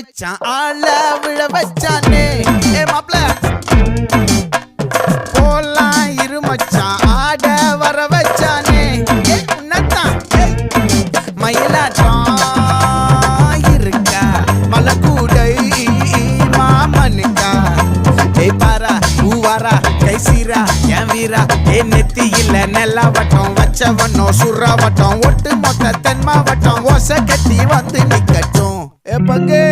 வச்சான் ஆள விழ வச்சானே ஏ மாப்ள போலாம் இரு மச்சான் ஆட வர வச்சானே ஏ உன்னதான் மயிலாட்டம் இருக்கா மலக்கூடை மாமனுக்கா ஏ பாரா ஊவாரா கைசீரா என் வீரா ஏ நெத்தி இல்ல நெல்லாவட்டம் வச்சவனோ சுறாவட்டம் ஒட்டு மொத்த தென் மாவட்டம் ஓசை கட்டி வந்து நிக்கட்டும் ஏ பங்கே